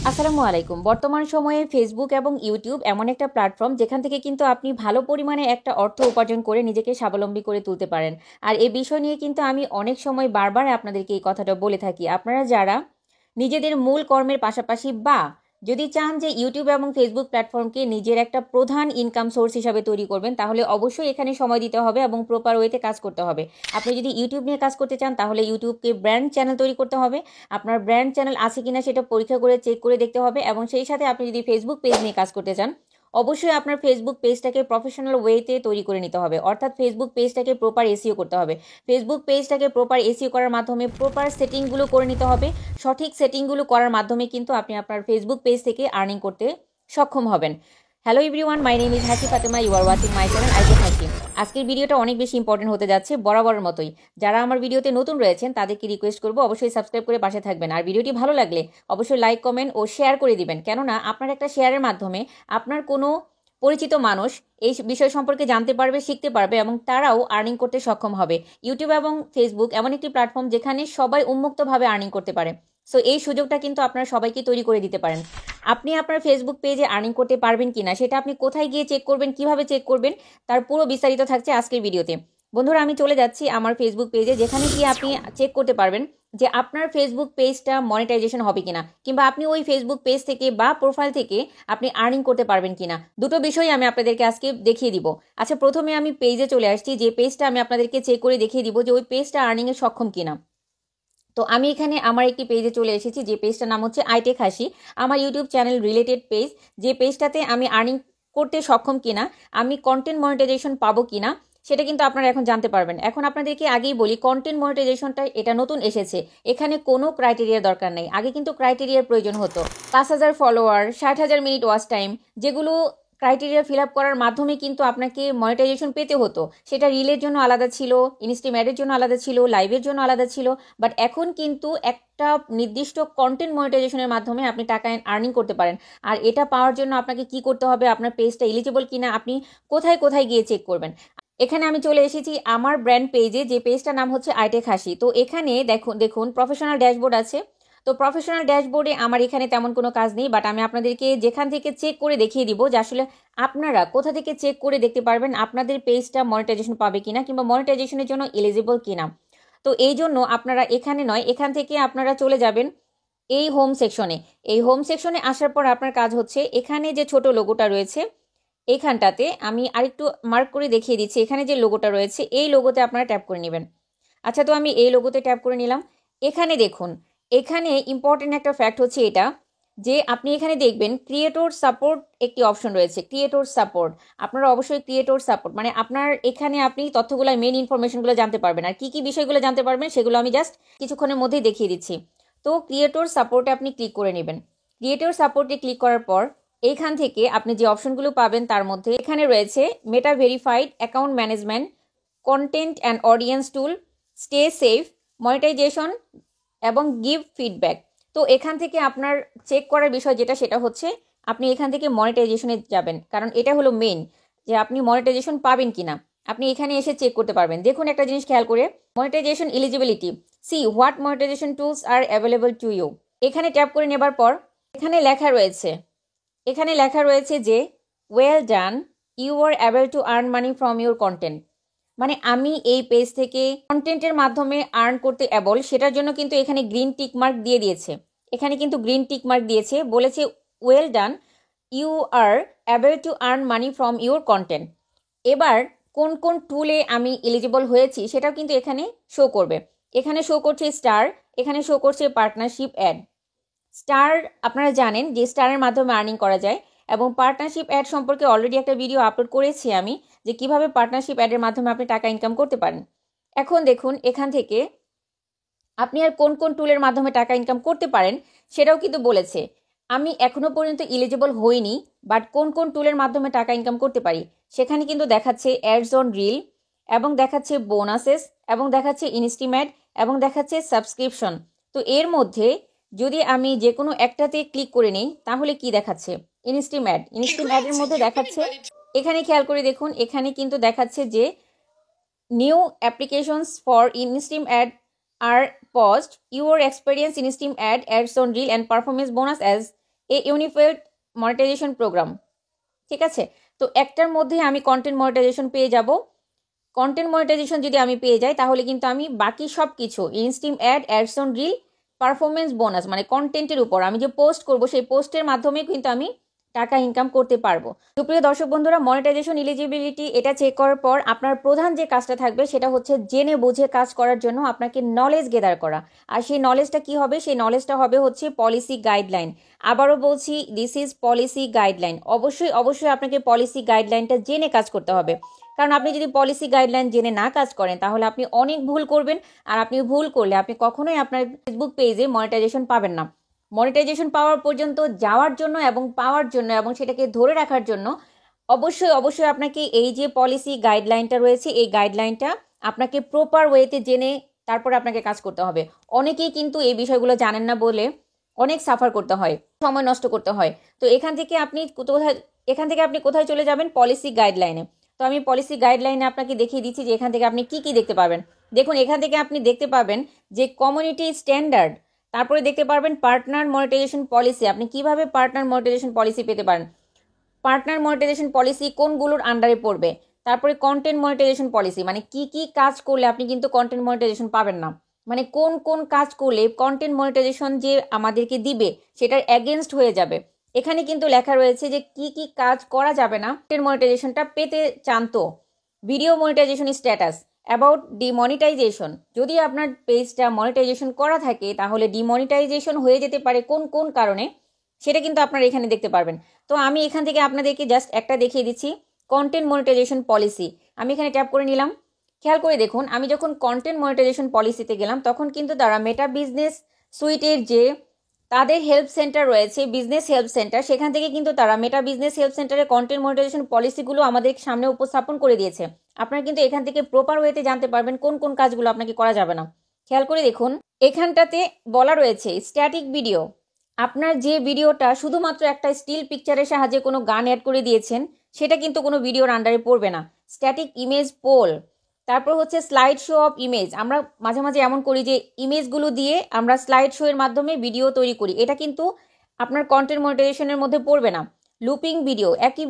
আসসালামু আলাইকুম। বর্তমান সময়ে ফেসবুক এবং ইউটিউব এমন একটা প্ল্যাটফর্ম যেখান থেকে কিন্তু আপনি ভালো পরিমাণে একটা অর্থ উপার্জন করে নিজেকে স্বাবলম্বী করে তুলতে পারেন। আর এই বিষয় নিয়ে কিন্তু আমি অনেক সময় বারবার আপনাদেরকে এই কথাটা বলে থাকি। আপনারা যারা নিজেদের মূল কর্মের পাশাপাশি বা যদি চান যে ইউটিউব এবং ফেসবুক প্ল্যাটফর্মকে নিজের একটা প্রধান ইনকাম সোর্স হিসাবে তৈরি করবেন, তাহলে অবশ্যই এখানে সময় দিতে হবে এবং প্রপার ওয়েতে কাজ করতে হবে। আপনি যদি ইউটিউব নিয়ে কাজ করতে চান তাহলে ইউটিউবকে ব্র্যান্ড চ্যানেল তৈরি করতে হবে। আপনার ব্র্যান্ড চ্যানেল আছে কিনা সেটা পরীক্ষা করে চেক করে দেখতে হবে, এবং সেই সাথে আপনি যদি ফেসবুক পেজ নিয়ে কাজ করতে চান অবশ্যই আপনার ফেসবুক পেজটাকে প্রফেশনাল ওয়েতে তৈরি করে নিতে হবে, অর্থাৎ ফেসবুক পেজটাকে প্রপার এসইও করতে হবে। ফেসবুক পেজটাকে প্রপার এসইও করার মাধ্যমে প্রপার সেটিংগুলো করে নিতে হবে। সঠিক সেটিংগুলো করার মাধ্যমে কিন্তু আপনি আপনার ফেসবুক পেজ থেকে আর্নিং করতে সক্ষম হবেন। Hello everyone, my name is Hasi Fatema, you are watching my channel IJ Hasi. আজকের ভিডিওটা অনেক বেশি ইম্পর্টেন্ট হতে যাচ্ছে বরাবরের মতোই। যারা আমার ভিডিওতে নতুন রয়েছেন তাদেরকে রিকোয়েস্ট করবো অবশ্যই সাবস্ক্রাইব করে পাশে থাকবেন, আর ভিডিওটি ভালো লাগলে অবশ্যই লাইক, কমেন্ট ও শেয়ার করে দিবেন। কেননা আপনার একটা শেয়ারের মাধ্যমে আপনার কোনো পরিচিত মানুষ এই বিষয় সম্পর্কে জানতে পারবে, শিখতে পারবে এবং তারাও আর্নিং করতে সক্ষম হবে। ইউটিউব এবং ফেসবুক এমন একটি প্ল্যাটফর্ম যেখানে সবাই উন্মুক্তভাবে আর্নিং করতে পারে। সো এই সুযোগটা কিন্তু আপনারা সবাইকে তৈরি করে দিতে পারেন। আপনি আপনার ফেসবুক পেজে আর্নিং করতে পারবেন কিনা সেটা আপনি কোথায় গিয়ে চেক করবেন, কিভাবে চেক করবেন, তার পুরো বিস্তারিত থাকছে আজকের ভিডিওতে। বন্ধুরা, আমি চলে যাচ্ছি আমার ফেসবুক পেজে, যেখানে গিয়ে আপনি চেক করতে পারবেন যে আপনার ফেসবুক পেজটা মনিটাইজেশন হবে কিনা, কিংবা আপনি ওই ফেসবুক পেজ থেকে বা প্রোফাইল থেকে আপনি আর্নিং করতে পারবেন কিনা। দুটো বিষয় আমি আপনাদেরকে আজকে দেখিয়ে দিব। আচ্ছা, প্রথমে আমি পেজে চলে আসছি, যে পেজটা আমি আপনাদেরকে চেক করে দেখিয়ে দিব যে ওই পেজটা আর্নিংয়ে সক্ষম কিনা। তো আমি এখানে আমার একটি পেজে চলে এসেছি, যে পেজটার নাম হচ্ছে আইটেক হাসি, আমার ইউটিউব চ্যানেল রিলেটেড পেজ। যে পেজটাতে আমি আর্নিং করতে সক্ষম কিনা, আমি কন্টেন্ট মনিটাইজেশন পাবো কিনা সেটা কিন্তু আপনারা এখন জানতে পারবেন। এখন আপনাদেরকে আগেই বলি, কন্টেন্ট মনিটাইজেশনটা এটা নতুন এসেছে, এখানে কোনো ক্রাইটেরিয়ার দরকার নেই। আগে কিন্তু ক্রাইটেরিয়ার প্রয়োজন হতো, 5,000 ফলোয়ার, 60,000 মিনিট ওয়াচ টাইম, যেগুলো ক্রাইটেরিয়া ফিল আপ করার মাধ্যমে কিন্তু আপনাকে মনিটাইজেশন পেতে হতো। সেটা রিলের জন্য আলাদা ছিল, ইনস্টিম অ্যাডের জন্য আলাদা ছিল, লাইভের জন্য আলাদা ছিল। বাট এখন কিন্তু একটা নির্দিষ্ট কন্টেন্ট মনিটাইজেশনের মাধ্যমে আপনি টাকা আর্নিং করতে পারেন। আর এটা পাওয়ার জন্য আপনাকে কি করতে হবে, আপনার পেজটা এলিজিবল কিনা আপনি কোথায় কোথায় গিয়ে চেক করবেন। এখানে আমি চলে এসেছি আমার ব্র্যান্ড পেজে, যে পেজটার নাম হচ্ছে আইটেক হাসি। তো এখানে দেখুন দেখুন প্রফেশনাল ড্যাশবোর্ড আছে। তো প্রফেশনাল ড্যাশবোর্ডে আমার এখানে তেমন কোনো কাজ নেই, বাট আমি আপনাদেরকে যেখান থেকে চেক করে দেখিয়ে দিব যে আসলে আপনারা কোথা থেকে চেক করে দেখতে পারবেন আপনাদের পেজটা মনিটাইজেশন পাবে কিনা, কিংবা মনিটাইজেশনের জন্য এলিজিবল কিনা। তো এই জন্য আপনারা এখানে নয়, এখান থেকে আপনারা চলে যাবেন এই হোম সেকশনে। এই হোম সেকশনে আসার পর আপনার কাজ হচ্ছে, এখানে যে ছোট লোগোটা রয়েছে এইখানটাতে আমি আরেকটু মার্ক করে দেখিয়ে দিচ্ছি, এখানে যে লোগোটা রয়েছে এই লোগোতে আপনারা ট্যাপ করে নেবেন। আচ্ছা, তো আমি এই লোগোতে ট্যাপ করে নিলাম। এখানে দেখুন, এখানে ইম্পর্টেন্ট একটা ফ্যাক্ট হচ্ছে এটা, যে আপনি এখানে দেখবেন ক্রিয়েটর সাপোর্ট একটি অপশন রয়েছে, ক্রিয়েটর সাপোর্ট। আপনারা অবশ্যই ক্রিয়েটর সাপোর্ট মানে আপনার এখানে আপনি তথ্যগুলো, মেইন ইনফরমেশনগুলো জানতে পারবেন। আর কি কি বিষয়গুলো জানতে পারবেন সেগুলো আমি জাস্ট কিছুক্ষণের মধ্যেই দেখিয়ে দিচ্ছি। তো ক্রিয়েটর সাপোর্টে আপনি ক্লিক করে নেবেন। ক্রিয়েটর সাপোর্টে ক্লিক করার পর এইখান থেকে আপনি যে অপশনগুলো পাবেন তার মধ্যে এখানে রয়েছে meta verified account management, content and audience tool, stay safe, monetisation এবং গিভ ফিডব্যাক। তো এখান থেকে আপনার চেক করার বিষয় যেটা, সেটা হচ্ছে আপনি এখান থেকে মনিটাইজেশনে যাবেন, কারণ এটা হলো মেইন, যে আপনি মনিটাইজেশন পাবেন কিনা আপনি এখানে এসে চেক করতে পারবেন। দেখুন একটা জিনিস খেয়াল করে, monetisation eligibility, see what monetisation tools are available to you. এখানে ট্যাপ করে নেবার পর এখানে লেখা রয়েছে যে well done, you are able to earn money from your content. মানে আমি এই পেজ থেকে কন্টেন্টের মাধ্যমে আর্ন করতে অ্যাবল, সেটার জন্য কিন্তু এখানে গ্রিন টিক মার্ক দিয়ে দিয়েছে। এখানে কিন্তু গ্রিন টিক মার্ক দিয়েছে, বলেছে well done, you are able to earn money from your content. এবার কোন কোন টুলে আমি এলিজিবল হয়েছি সেটাও কিন্তু এখানে শো করবে। এখানে শো করছে স্টার, এখানে শো করছে পার্টনারশিপ অ্যাড। স্টার আপনারা জানেন যে স্টারের মাধ্যমে আর্নিং করা যায়, এবং পার্টনারশিপ অ্যাড সম্পর্কে অলরেডি একটা ভিডিও আপলোড করেছি আমি, যে কিভাবে পার্টনারশিপ অ্যাডের মাধ্যমে আপনি টাকা ইনকাম করতে পারেন। এখন দেখুন এখান থেকে আপনি আর কোন কোন টুলের মাধ্যমে টাকা ইনকাম করতে পারেন সেটাও কিন্তু বলেছে। আমি এখনো পর্যন্ত এলিজিবল হইনি, বাট কোন কোন টুলের মাধ্যমে টাকা ইনকাম করতে পারি সেখানে কিন্তু দেখাচ্ছে অ্যাডস অন রিল, এবং দেখাচ্ছে বোনাসেস, এবং দেখাচ্ছে ইনস্টিম্যাট, এবং দেখাচ্ছে সাবস্ক্রিপশন। তো এর মধ্যে যদি আমি যে কোনো একটাতে ক্লিক করে নিই তাহলে কি দেখাচ্ছে, ইনস্টিম্যাটের মধ্যে দেখাচ্ছে, এখানে খেয়াল করে দেখুন, এখানে কিন্তু দেখাচ্ছে যে new applications for instream ad are paused. Your experience in Steam ads on reel and performance bonus as a unified monetisation programme, ঠিক আছে। তো একটার মধ্যে আমি কন্টেন্ট মনিটাইজেশন পেয়ে যাব। কন্টেন্ট মনিটাইজেশন যদি আমি পেয়ে যাই তাহলে কিন্তু আমি বাকি সব কিছু ইনস্টিম add, ads on reel, performance bonus মানে কন্টেন্টের উপর আমি যে পোস্ট করব সেই পোস্টের মাধ্যমে কিন্তু আমি টাকা ইনকাম করতে পারবো। সুপ্রিয় দর্শক বন্ধুরা, মনিটাইজেশন এলিজিবিলিটি এটা চেক করার পর আপনার প্রধান যে কাজটা থাকবে সেটা হচ্ছে জেনে বুঝে কাজ করার জন্য আপনাকে নলেজ গেদার করা। আর সেই নলেজটা কি হবে? সেই নলেজটা হবে হচ্ছে পলিসি গাইডলাইন। আবারও বলছি, দিস ইজ পলিসি গাইডলাইন। অবশ্যই অবশ্যই আপনাকে পলিসি গাইডলাইনটা জেনে কাজ করতে হবে, কারণ আপনি যদি পলিসি গাইডলাইন জেনে না কাজ করেন তাহলে আপনি অনেক ভুল করবেন। আর আপনি ভুল করলে আপনি কখনোই আপনার ফেসবুক পেজে মনিটাইজেশন পাবেন না। মনিটাইজেশন পাওয়ার পর্যন্ত যাওয়ার জন্য এবং পাওয়ার জন্য এবং সেটাকে ধরে রাখার জন্য অবশ্যই অবশ্যই আপনাকে এই যে পলিসি গাইডলাইনটা রয়েছে এই গাইডলাইনটা আপনাকে প্রপার ওয়েতে জেনে তারপরে আপনাকে কাজ করতে হবে। অনেকেই কিন্তু এই বিষয়গুলো জানেন না বলে অনেক সাফার করতে হয়, সময় নষ্ট করতে হয়। তো এখান থেকে আপনি কোথায় চলে যাবেন? পলিসি গাইডলাইনে। তো আমি পলিসি গাইডলাইনে আপনাকে দেখিয়ে দিচ্ছি যে এখান থেকে আপনি কি কি দেখতে পাবেন। দেখুন, এখান থেকে আপনি দেখতে পাবেন যে কমিউনিটি স্ট্যান্ডার্ড, তারপরে দেখতে পারবেন পার্টনার মনিটাইজেশন পলিসি। আপনি কিভাবে পার্টনার মনিটাইজেশন পলিসি পেতে পারেন, পার্টনার মনিটাইজেশন পলিসি কোনগুলোর আন্ডারে পড়বে, তারপরে কন্টেন্ট মনিটাইজেশন পলিসি মানে কি কি কাজ করলে আপনি কিন্তু কন্টেন্ট মনিটাইজেশন পাবেন না, মানে কোন কোন কাজ করলে কন্টেন্ট মনিটাইজেশন যে আমাদেরকে দিবে সেটার এগেনস্ট হয়ে যাবে। এখানে কিন্তু লেখা রয়েছে যে কি কি কাজ করা যাবে না কন্টেন্ট মনিটাইজেশনটা পেতে চান। তো video monetisation status, about demonetisation, যদি আপনার পেজটা মনিটাইজেশন করা থাকে তাহলে ডিমনিটাইজেশন হয়ে যেতে পারে কোন কোন কারণে, সেটা কিন্তু আপনারা এখানে দেখতে পারবেন। তো আমি এখান থেকে আপনাদেরকে জাস্ট একটা দেখিয়ে দিচ্ছি, কন্টেন্ট মনিটাইজেশন পলিসি। আমি এখানে ট্যাপ করে নিলাম। খেয়াল করে দেখুন, আমি যখন কন্টেন্ট মনিটাইজেশন পলিসিতে গেলাম তখন কিন্তু তারা মেটা বিজনেস সুইটের যে তাদের হেল্প সেন্টার রয়েছে, বিজনেস হেল্প সেন্টার, সেখান থেকে কিন্তু তারা মেটা বিজনেস হেল্প সেন্টারের কন্টেন্ট মনিটাইজেশন পলিসিগুলো আমাদের সামনে উপস্থাপন করে দিয়েছে। আপনারা কিন্তু এখান থেকে প্রপার ওয়েতে জানতে পারবেন কোন কোন কাজগুলো আপনাকে করা যাবে না। খেয়াল করে দেখুন, এখানটাতে বলা রয়েছে স্ট্যাটিক ভিডিও। আপনার যে ভিডিওটা শুধুমাত্র একটা স্টিল পিকচারের সাহায্যে কোনো গান অ্যাড করে দিয়েছেন সেটা কিন্তু কোনো ভিডিওর আন্ডারে পড়বে না। স্ট্যাটিক ইমেজ পোল, তারপর হচ্ছে স্লাইড শো অফ ইমেজ। আমরা মাঝে মাঝে এমন করি যে ইমেজগুলো দিয়ে আমরা স্লাইড শো এর মাধ্যমে ভিডিও তৈরি করি, এটা কিন্তু আপনার কন্টেন্ট মনিটাইজেশনের মধ্যে পড়বে না। লুপিং ভিডিও, একই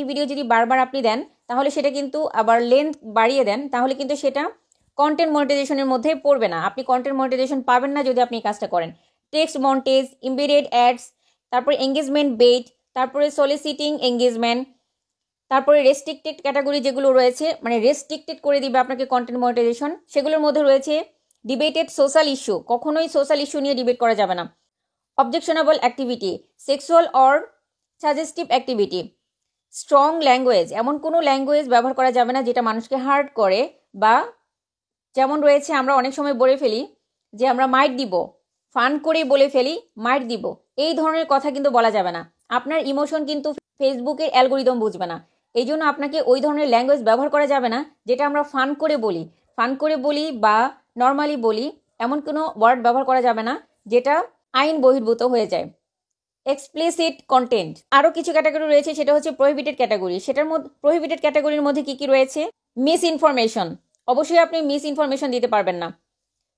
ভিডিও যদি বারবার আপনি দেন তাহলে সেটা কিন্তু আবার লেন্থ বাড়িয়ে দেন তাহলে কিন্তু সেটা কন্টেন্ট মনিটাইজেশনের মধ্যে পড়বে না। আপনি কন্টেন্ট মনিটাইজেশন পাবেন না যদি আপনি এই কাজটা করেন। টেক্সট মন্টেজ, এমবেডেড অ্যাডস, তারপরে এঙ্গেজমেন্ট বেট, তারপরে সলিসিটিং এঙ্গেজমেন্ট, তারপরে রেস্ট্রিক্টেড ক্যাটাগরি যেগুলো রয়েছে মানে রেস্ট্রিক্টেড করে দিবে আপনাকে কন্টেন্ট মনিটাইজেশন, সেগুলোর মধ্যে রয়েছে ডিবেটেড সোশ্যাল ইস্যু, কখনোই সোশ্যাল ইস্যু নিয়ে ডিবেট করা যাবে না। Objectionable activity, sexual or suggestive activity, strong language, এমন কোনো ল্যাঙ্গুয়েজ ব্যবহার করা যাবে না যেটা মানুষকে হার্ট করে, বা যেমন রয়েছে আমরা অনেক সময় বলে ফেলি যে আমরা মাইট দিব, ফান করেই বলে ফেলি মাইট দিব, এই ধরনের কথা কিন্তু বলা যাবে না। আপনার ইমোশন কিন্তু ফেসবুকের অ্যালগোরিদম বুঝবে না, এই জন্য আপনাকে ওই ধরনের ল্যাঙ্গুয়েজ ব্যবহার করা যাবে না যেটা আমরা ফান করে বলি বা নর্মালি বলি, এমন কোনো ওয়ার্ড ব্যবহার করা যাবে না যেটা আইন বহির্ভূত হয়ে যায়। এক্সপ্লিসিট কন্টেন্ট, আরও কিছু ক্যাটাগরি রয়েছে, সেটা হচ্ছে প্রহিবিটেড ক্যাটাগরি। সেটার মধ্যে প্রহিবিটেড ক্যাটাগরির মধ্যে কি কি রয়েছে? মিস ইনফরমেশন, অবশ্যই আপনি মিস ইনফরমেশন দিতে পারবেন না।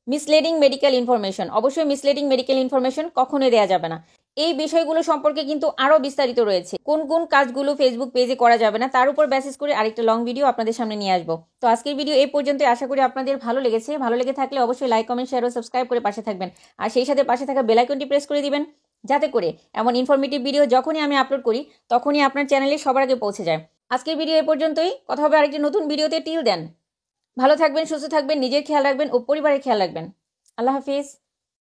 মিসলিডিং মেডিকেল ইনফরমেশন, অবশ্যই মিসলিডিং মেডিকেল ইনফরমেশন কখনোই দেওয়া যাবে না। এই বিষয়গুলো সম্পর্কে কিন্তু আরও বিস্তারিত রয়েছে, কোন কোন কাজগুলো ফেসবুক পেজে করা যাবে না তার উপর বেসিস করে আরেকটা লং ভিডিও আপনাদের সামনে নিয়ে আসবো। তো আজকের ভিডিও এই পর্যন্ত, আশা করি আপনাদের ভালো লেগেছে। ভালো লেগে থাকলে অবশ্যই লাইক, কমেন্ট, শেয়ার ও সাবস্ক্রাইব করে পাশে থাকবেন, আর সেই সাথে পাশে থাকা বেল আইকনটি প্রেস করে দিবেন যাতে করে এমন ইনফরমেটিভ ভিডিও যখনই আমি আপলোড করি তখনই আপনার চ্যানেলে সবার আগে পৌঁছে যায়। আজকের ভিডিও এই পর্যন্তই, কথা হবে আরেকটি নতুন ভিডিওতে। টিল দেন ভালো থাকবেন, সুস্থ থাকবেন, নিজের খেয়াল রাখবেন ও পরিবারের খেয়াল রাখবেন। আল্লাহ হাফিজ।